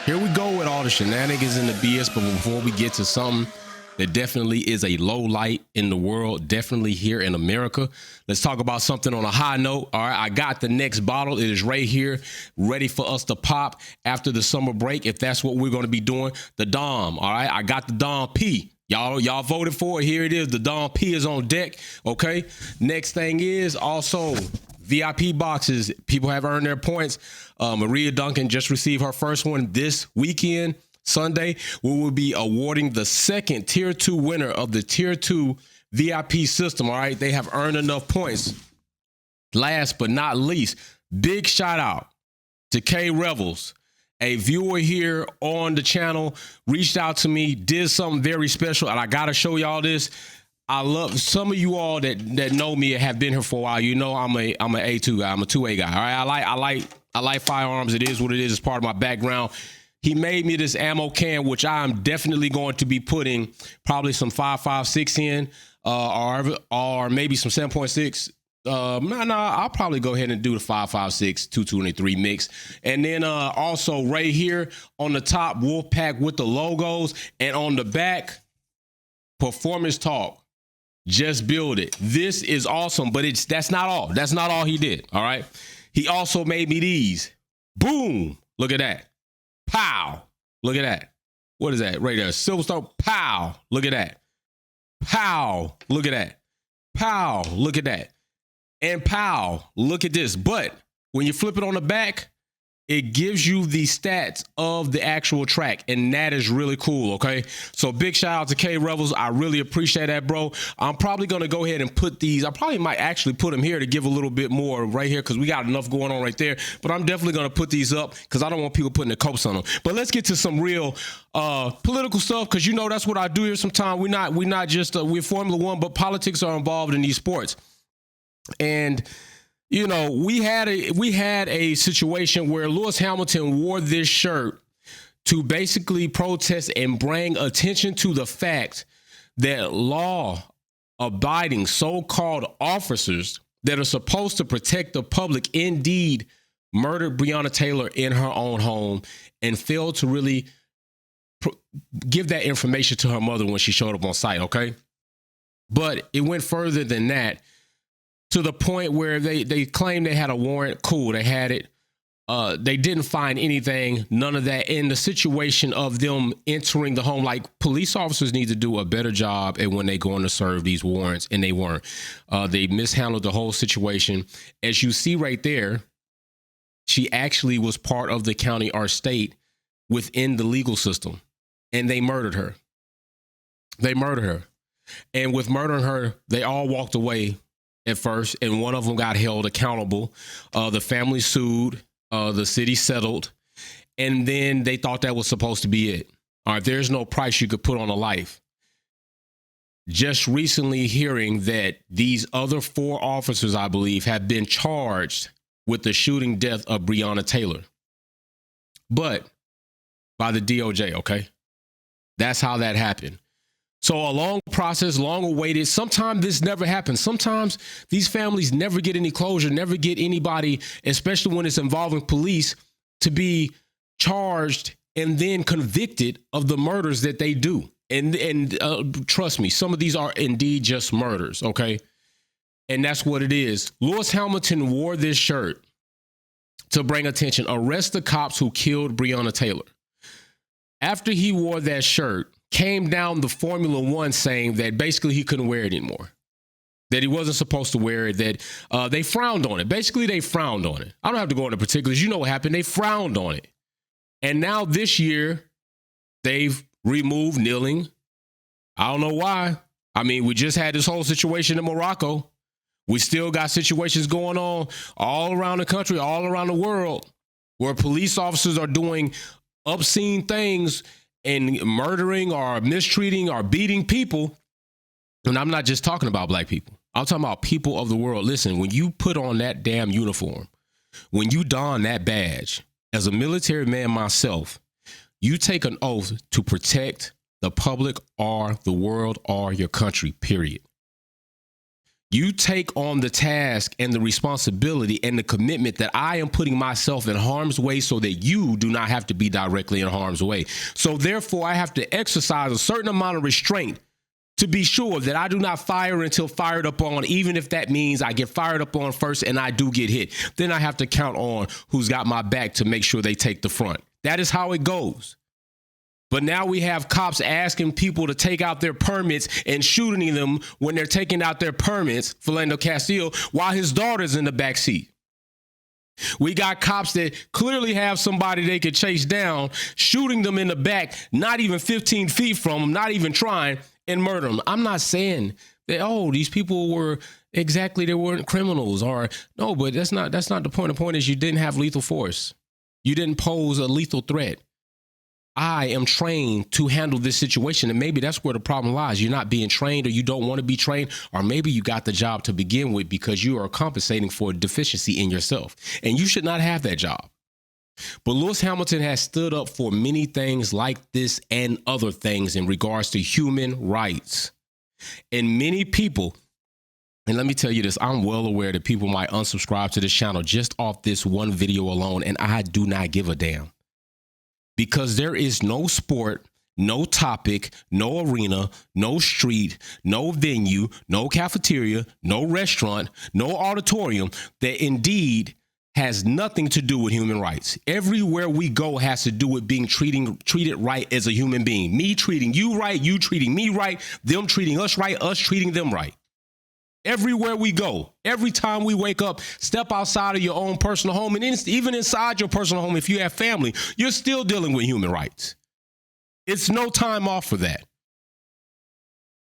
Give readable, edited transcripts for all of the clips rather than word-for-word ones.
Here we go with all the shenanigans and the BS, but before we get to something that definitely is a low light in the world, definitely here in America, let's talk about something on a high note. All right, I got the next bottle. It is right here, ready for us to pop after the summer break, if that's what we're going to be doing. The Dom, all right, I got the Dom P. Y'all voted for it. Here it is. The Dom P is on deck, okay? Next thing is also VIP boxes. People have earned their points. Maria Duncan just received her first one this weekend, Sunday. We will be awarding the second Tier 2 winner of the Tier 2 VIP system, all right? They have earned enough points. Last but not least, big shout out to K Revels. A viewer here on the channel reached out to me, did something very special, and I got to show y'all this. I love some of you all that know me and have been here for a while. You know I'm an A2 guy. I'm a 2A guy. All right, I like firearms. It is what it is. It's part of my background. He made me this ammo can, which I'm definitely going to be putting probably some 5.56 in, or maybe some 7.6. I'll probably go ahead and do the 5.56 223 mix. And then also right here on the top, Wolfpack with the logos, and on the back, Performance Talk. Just build it. This is awesome, but that's not all. That's not all he did. All right. He also made me these. Boom. Look at that. Pow. Look at that. What is that right there? Silver Star. Pow. Look at that. Pow. Look at that. Pow. Look at that. And pow. Look at this. But when you flip it on the back, it gives you the stats of the actual track, and that is really cool, okay? So big shout out to K Revels. I really appreciate that, bro. I'm probably going to go ahead and put these. I probably might actually put them here to give a little bit more right here because we got enough going on right there. But I'm definitely going to put these up because I don't want people putting their coats on them. But let's get to some real political stuff, because you know that's what I do here sometimes. We're not just we're Formula One, but politics are involved in these sports. And you know, we had a situation where Lewis Hamilton wore this shirt to basically protest and bring attention to the fact that law-abiding so-called officers that are supposed to protect the public indeed murdered Breonna Taylor in her own home and failed to really give that information to her mother when she showed up on site, okay? But it went further than that, to the point where they claimed they had a warrant. Cool, they had it. They didn't find anything, none of that. In the situation of them entering the home, like, police officers need to do a better job at when they go in to serve these warrants, and they weren't. They mishandled the whole situation. As you see right there, she actually was part of the county or state within the legal system, and they murdered her. They murdered her. And with murdering her, they all walked away at first, and one of them got held accountable. The family sued, the city settled, and then they thought that was supposed to be it. All right, there's no price you could put on a life. Just recently hearing that these other 4 officers, I believe, have been charged with the shooting death of Breonna Taylor, but by the DOJ, okay? That's how that happened. So a long process, long awaited. Sometimes this never happens. Sometimes these families never get any closure, never get anybody, especially when it's involving police, to be charged and then convicted of the murders that they do. And trust me, some of these are indeed just murders, okay? And that's what it is. Lewis Hamilton wore this shirt to bring attention. Arrest the cops who killed Breonna Taylor. After he wore that shirt, came down the Formula One saying that basically he couldn't wear it anymore, that he wasn't supposed to wear it, that they frowned on it. Basically, they frowned on it. I don't have to go into particulars. You know what happened. They frowned on it. And now this year, they've removed kneeling. I don't know why. I mean, we just had this whole situation in Morocco. We still got situations going on all around the country, all around the world, where police officers are doing obscene things and murdering or mistreating or beating people. And I'm not just talking about black people. I'm talking about people of the world. Listen, when you put on that damn uniform, when you don that badge, as a military man myself, you take an oath to protect the public or the world or your country, period. You take on the task and the responsibility and the commitment that I am putting myself in harm's way so that you do not have to be directly in harm's way. So therefore, I have to exercise a certain amount of restraint to be sure that I do not fire until fired up on, even if that means I get fired up on first and I do get hit. Then I have to count on who's got my back to make sure they take the front. That is how it goes. But now we have cops asking people to take out their permits and shooting them when they're taking out their permits, Philando Castile, while his daughter's in the back seat. We got cops that clearly have somebody they could chase down, shooting them in the back, not even 15 feet from them, not even trying, and murder them. I'm not saying that, oh, these people were they weren't criminals or no, but that's not the point. The point is you didn't have lethal force. You didn't pose a lethal threat. I am trained to handle this situation. And maybe that's where the problem lies. You're not being trained, or you don't want to be trained, or maybe you got the job to begin with because you are compensating for a deficiency in yourself. And you should not have that job. But Lewis Hamilton has stood up for many things like this and other things in regards to human rights. And many people, and let me tell you this, I'm well aware that people might unsubscribe to this channel just off this one video alone, and I do not give a damn. Because there is no sport, no topic, no arena, no street, no venue, no cafeteria, no restaurant, no auditorium that indeed has nothing to do with human rights. Everywhere we go has to do with being treated right as a human being. Me treating you right, you treating me right, them treating us right, us treating them right. Everywhere we go, every time we wake up, step outside of your own personal home, and even inside your personal home, if you have family, you're still dealing with human rights. It's no time off for that.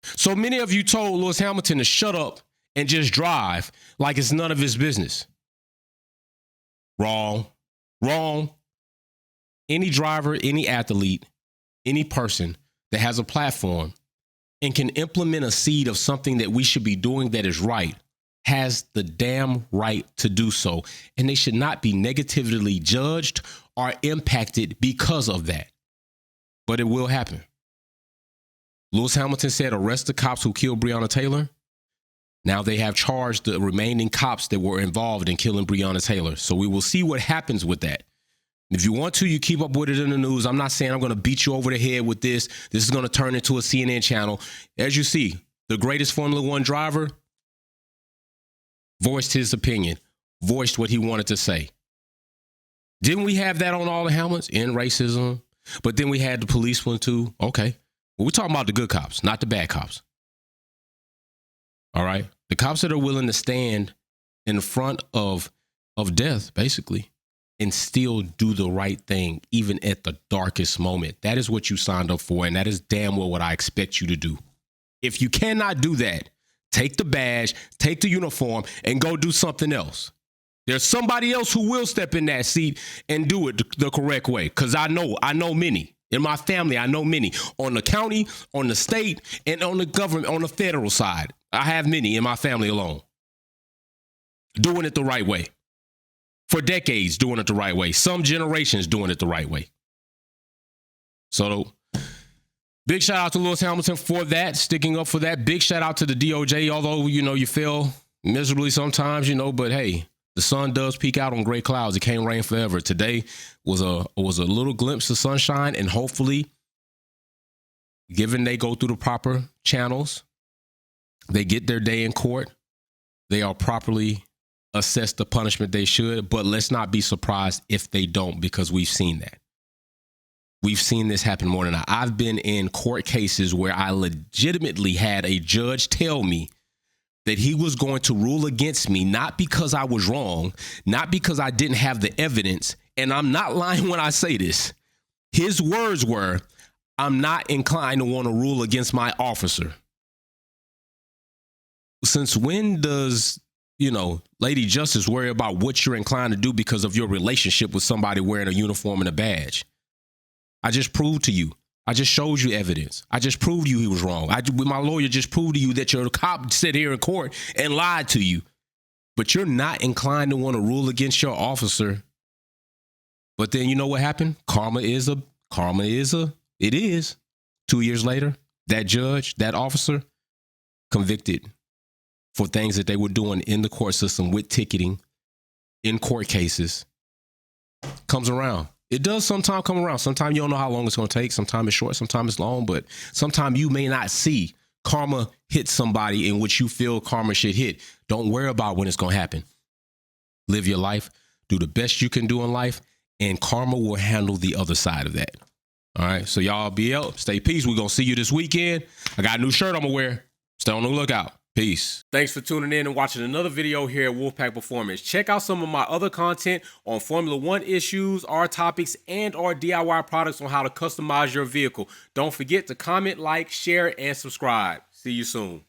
So many of you told Lewis Hamilton to shut up and just drive like it's none of his business. Wrong. Any driver, any athlete, any person that has a platform and can implement a seed of something that we should be doing that is right has the damn right to do so. And they should not be negatively judged or impacted because of that. But it will happen. Lewis Hamilton said, arrest the cops who killed Breonna Taylor. Now they have charged the remaining cops that were involved in killing Breonna Taylor. So we will see what happens with that. If you want to, you keep up with it in the news. I'm not saying I'm going to beat you over the head with this. This is going to turn into a CNN channel. As you see, the greatest Formula One driver voiced his opinion, voiced what he wanted to say. Didn't we have that on all the helmets? End racism. But then we had the police one too. Okay. Well, we're talking about the good cops, not the bad cops. All right. The cops that are willing to stand in front of death, basically, and still do the right thing, even at the darkest moment. That is what you signed up for, and that is damn well what I expect you to do. If you cannot do that, take the badge, take the uniform, and go do something else. There's somebody else who will step in that seat and do it the correct way, because I know many. In my family, I know many. On the county, on the state, and on the government, on the federal side. I have many in my family alone. Doing it the right way. For decades, doing it the right way. Some generations doing it the right way. So, big shout out to Lewis Hamilton for that, sticking up for that. Big shout out to the DOJ, although, you fail miserably sometimes, but hey, the sun does peek out on gray clouds. It can't rain forever. Today was a little glimpse of sunshine, and hopefully, given they go through the proper channels, they get their day in court, they are properly assess the punishment they should, but let's not be surprised if they don't, because we've seen that. We've seen this happen more than I've been in court cases where I legitimately had a judge tell me that he was going to rule against me, not because I was wrong, not because I didn't have the evidence. And I'm not lying when I say this. His words were, I'm not inclined to want to rule against my officer. Since when does Lady Justice worry about what you're inclined to do because of your relationship with somebody wearing a uniform and a badge? I just proved to you. I just showed you evidence. I just proved you he was wrong. My lawyer just proved to you that your cop sat here in court and lied to you. But you're not inclined to want to rule against your officer. But then you know what happened? It is. 2 years later, that judge, that officer, convicted for things that they were doing in the court system with ticketing in court cases comes around. It does sometimes come around. Sometimes you don't know how long it's going to take. Sometimes it's short, sometimes it's long, but sometimes you may not see karma hit somebody in which you feel karma should hit. Don't worry about when it's going to happen. Live your life, do the best you can do in life, and karma will handle the other side of that. All right. So y'all be out. Stay peace. We're going to see you this weekend. I got a new shirt I'm going to wear. Stay on the lookout. Peace. Thanks for tuning in and watching another video here at Wolfpack Performance. Check out some of my other content on Formula One issues, our topics, and our DIY products on how to customize your vehicle. Don't forget to comment, like, share, and subscribe. See you soon.